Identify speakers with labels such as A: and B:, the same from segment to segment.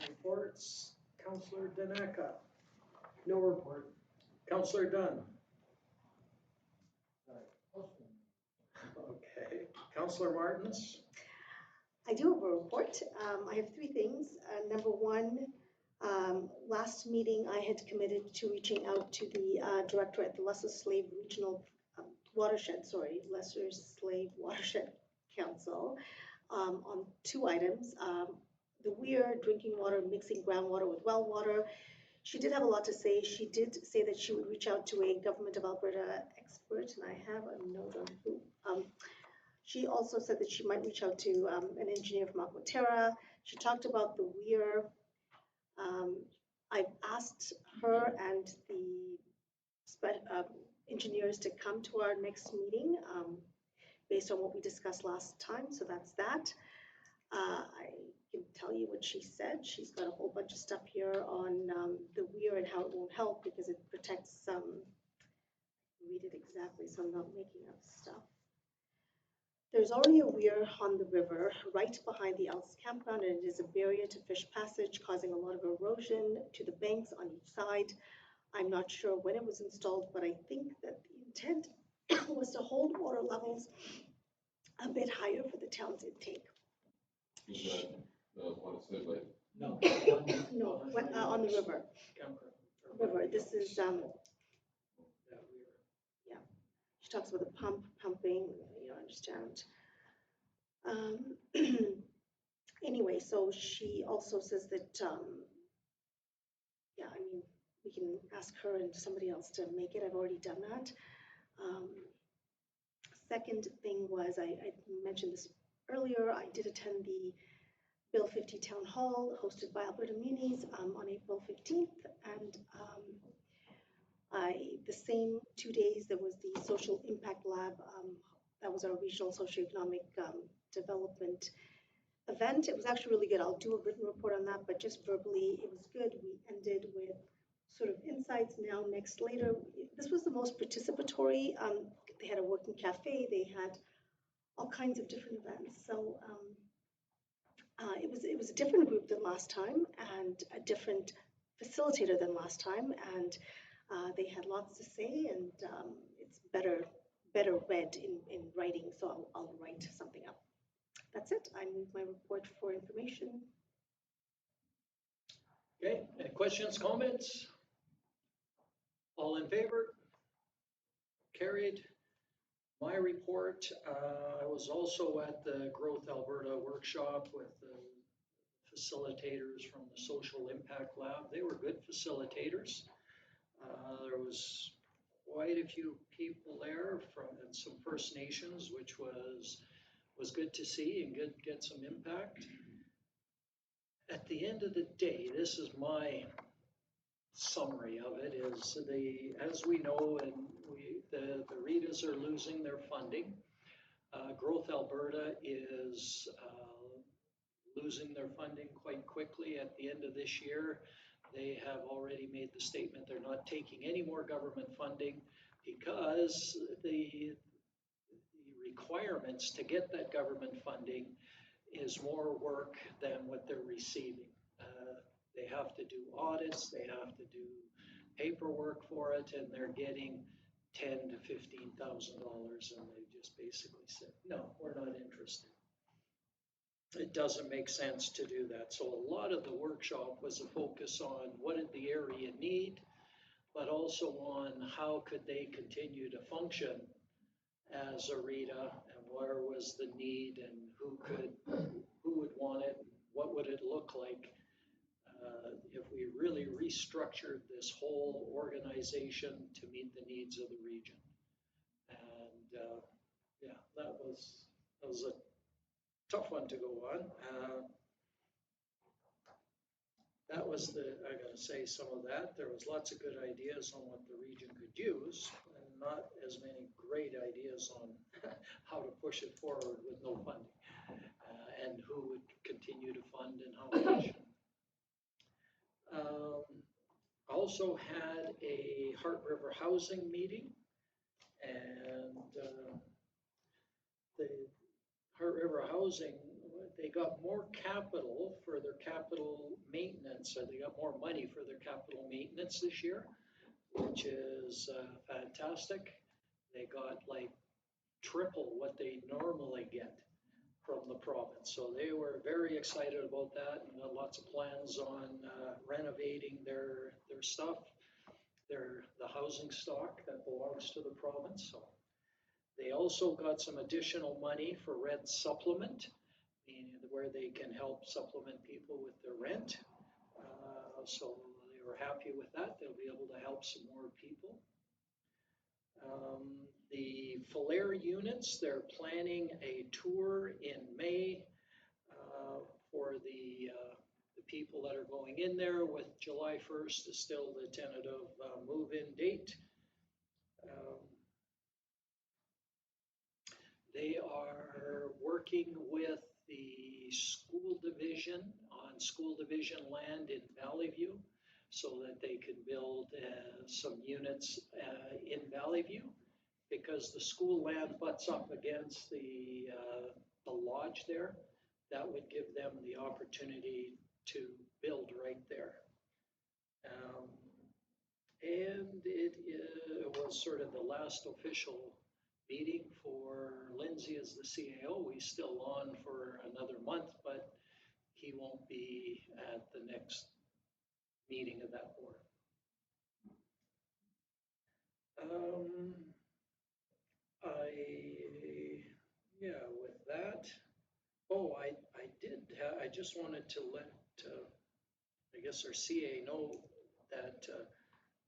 A: Reports, Councillor Danaka.
B: No report.
A: Councillor Dunn. Okay. Councillor Martins.
C: I do have a report. I have three things. Number one, last meeting I had committed to reaching out to the director at the Lesser Slave Regional Lesser Slave Watershed Council on two items. The weir, drinking water, mixing groundwater with well water. She did have a lot to say. She did say that she would reach out to a Government of Alberta expert, and I have a note on who. She also said that she might reach out to an engineer from Aquaterra. She talked about the weir. I've asked her and the engineers to come to our next meeting based on what we discussed last time, so that's that. I can tell you what she said. She's got a whole bunch of stuff here on the weir and how it won't help because it protects read it exactly so I'm not making up stuff. There's already a weir on the river right behind the Elks campground, and it is a barrier to fish passage, causing a lot of erosion to the banks on each side. I'm not sure when it was installed, but I think that the intent was to hold water levels a bit higher for the town's intake.
D: Is that what it said, like?
B: No.
C: No, on the river. River. This is She talks about the pumping. You understand. Anyway, so she also says that yeah, I mean, we can ask her and somebody else to make it. I've already done that. Second thing was, I mentioned this earlier, I did attend the Bill 50 Town Hall hosted by Alberta Munis on April 15th, and the same 2 days there was the Social Impact Lab. That was our regional socioeconomic development event. It was actually really good. I'll do a written report on that, but just verbally, it was good. We ended with sort of insights now, next, later. This was the most participatory. They had a working cafe. They had all kinds of different events. So it was a different group than last time and a different facilitator than last time. And they had lots to say, and it's better read in writing. So I'll write something up. That's it. I move my report for information.
A: Okay, any questions, comments? All in favor? Carried. My report, I was also at the Growth Alberta workshop with the facilitators from the Social Impact Lab. They were good facilitators. There was quite a few people there and some First Nations, which was good to see and good to get some impact. At the end of the day, this is my summary of it, is as we know, and the REITs are losing their funding. Growth Alberta is losing their funding quite quickly at the end of this year. They have already made the statement they're not taking any more government funding because the requirements to get that government funding is more work than what they're receiving. They have to do audits, they have to do paperwork for it, and they're getting $10,000 to $15,000, and they just basically said, no, we're not interested. It doesn't make sense to do that. So a lot of the workshop was a focus on what did the area need, but also on how could they continue to function as a REITA, and where was the need, and who would want it, what would it look like if we really restructured this whole organization to meet the needs of the region. And yeah, that was a tough one to go on. That was I gotta say some of that. There was lots of good ideas on what the region could use, and not as many great ideas on how to push it forward with no funding, and who would continue to fund and how much. Also had a Heart River housing meeting, and the Heart River housing, they got more capital for their capital maintenance maintenance. So they got more money for their capital maintenance this year, which is fantastic. They got like triple what they normally get from the province. So they were very excited about that and got lots of plans on renovating their stuff, the housing stock that belongs to the province. So they also got some additional money for rent supplement, meaning where they can help supplement people with their rent. So they were happy with that. They'll be able to help some more people. The Falher units, they're planning a tour in May for the people that are going in there, with July 1st is still the tentative move-in date. They are working with the school division on school division land in Valley View so that they can build some units in Valley View, because the school land butts up against the lodge there. That would give them the opportunity to build right there. And it was sort of the last official meeting for Lindsay as the CAO. He's still on for another month, but he won't be at the next meeting of that board. With that, I just wanted to let, I guess our CA know that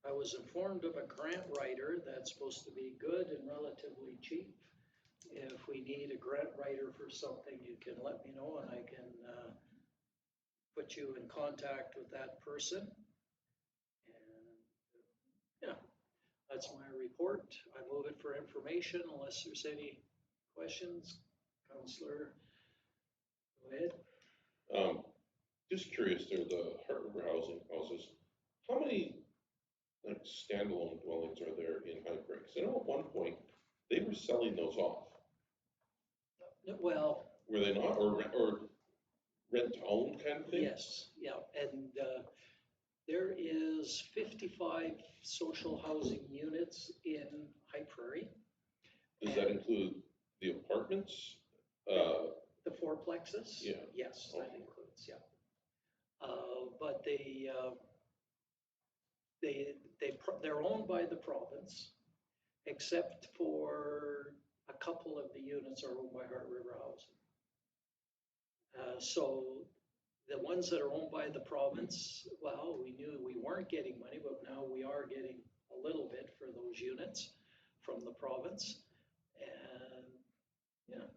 A: I was informed of a grant writer that's supposed to be good and relatively cheap. If we need a grant writer for something, you can let me know and I can put you in contact with that person. And yeah, that's my report. I move it for information unless there's any questions. Councillor, go ahead.
E: Just curious, there, the Heart River housing houses, how many like standalone dwellings are there in High Creek? 'Cause I know at one point they were selling those off.
A: Well,
E: Were they not, or rent to own kind of thing?
A: yes, yeah, and there is 55 social housing units in High Prairie.
E: Does that include the apartments?
A: The fourplexes?
E: Yeah.
A: Yes, that
E: Okay.
A: includes, yeah. But they're owned by the province, except for a couple of the units are owned by Heart River Housing. So the ones that are owned by the province, well, we knew we weren't getting money, but now we are getting a little bit for those units from the province. And yeah,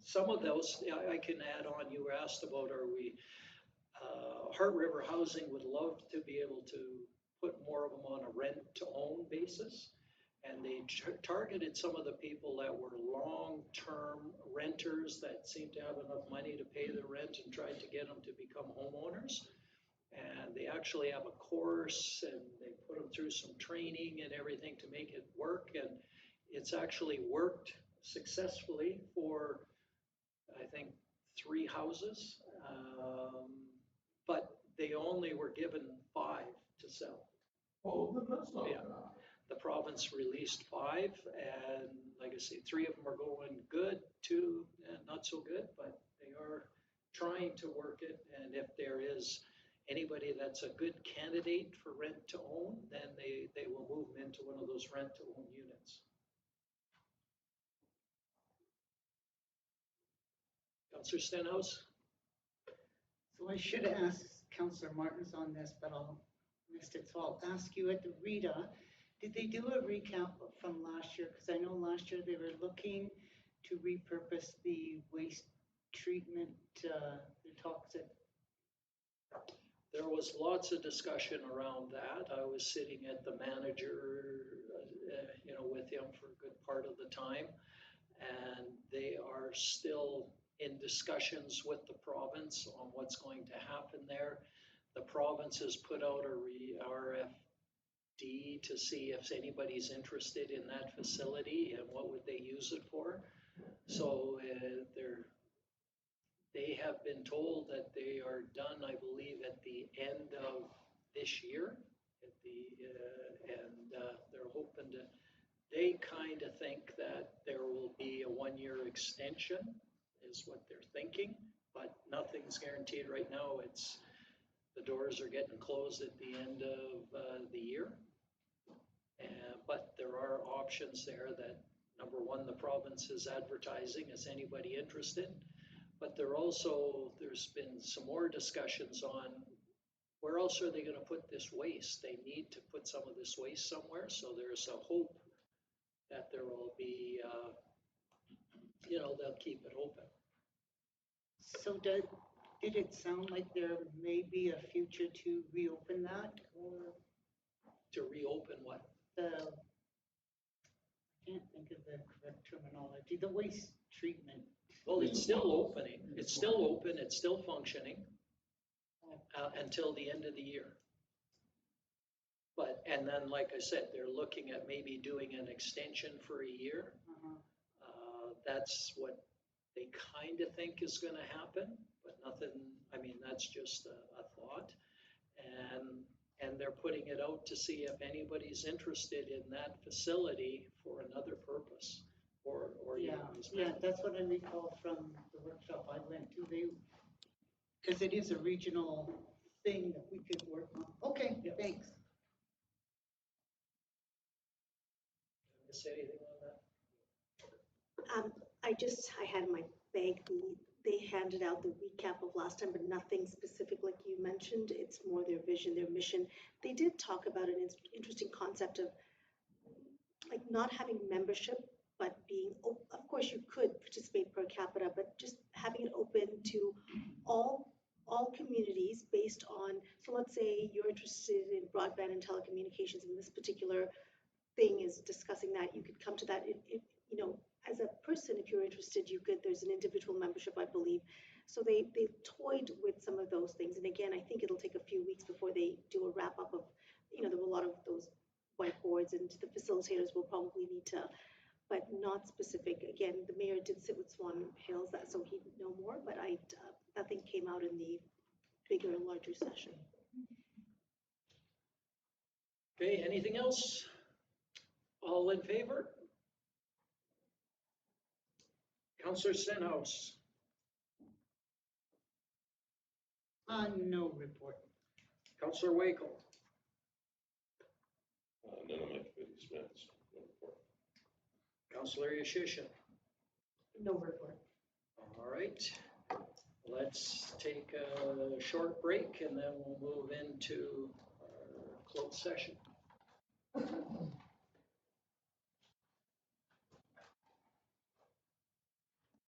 A: some of those, I can add on, you were asked about, are we, Heart River Housing would love to be able to put more of them on a rent-to-own basis. And they targeted some of the people that were long-term renters that seemed to have enough money to pay the rent, and tried to get them to become homeowners. And they actually have a course and they put them through some training and everything to make it work. And it's actually worked successfully for, I think, 3 houses. But they only were given 5 to sell.
E: Oh, that's not
A: Yeah.
E: bad.
A: The province released 5, and like I say, 3 of them are going good, 2 not so good, but they are trying to work it. And if there is anybody that's a good candidate for rent to own, then they will move them into one of those rent to own units. Councillor Stenhouse?
B: So I should ask Councillor Martins on this, but I'll missed it. So I'll ask you at the RITA, did they do a recount from last year? Because I know last year they were looking to repurpose the waste treatment, the toxic.
A: There was lots of discussion around that. I was sitting at the manager, with him for a good part of the time. And they are still in discussions with the province on what's going to happen there. The province has put out a RFD to see if anybody's interested in that facility and what would they use it for. So they have been told that they are done, I believe, at the this year. They're hoping to, they kind of think that there will be a 1-year extension is what they're thinking, but nothing's guaranteed right now. The doors are getting closed at the end of the year. But there are options there that, number one, the province is advertising. Is anybody interested? But there's been some more discussions on where else are they going to put this waste? They need to put some of this waste somewhere. So there's a hope that there will be, they'll keep it open.
B: So did it sound like there may be a future to reopen that, or
A: To reopen what?
B: I can't think of the correct terminology, the waste treatment?
A: Well, it's still opening. It's still open. It's still functioning until the end of the year. And then, like I said, they're looking at maybe doing an extension for a year.
B: Uh-huh.
A: That's what they kind of think is going to happen, but nothing, that's just a thought. And they're putting it out to see if anybody's interested in that facility for another purpose or
B: Yeah, that's what I recall from the workshop I went to. Because it is a regional thing that we could work on. Okay,
A: Yep.
B: thanks.
A: Say anything on that?
C: I had in my bag, they handed out the recap of last time, but nothing specific like you mentioned. It's more their vision, their mission. They did talk about an interesting concept of like not having membership, but being, of course you could participate per capita, but just having it open to all communities based on, so let's say you're interested in broadband and telecommunications, and this particular thing is discussing that, you could come to that. As a person, if you're interested, there's an individual membership, I believe. So they toyed with some of those things. And again, I think it'll take a few weeks before they do a wrap up of, there were a lot of those whiteboards, and the facilitators will probably need to, but not specific. Again, the mayor did sit with Swan Hills, so he'd know more, but nothing came out in the bigger, larger session.
A: Okay, anything else? All in favor? Councillor Stenhouse.
B: No report.
A: Councillor Wakel.
E: None of my committee's minutes, no report.
A: Councillor Yashishin.
B: No report.
A: All right. Let's take a short break and then we'll move into our closed session.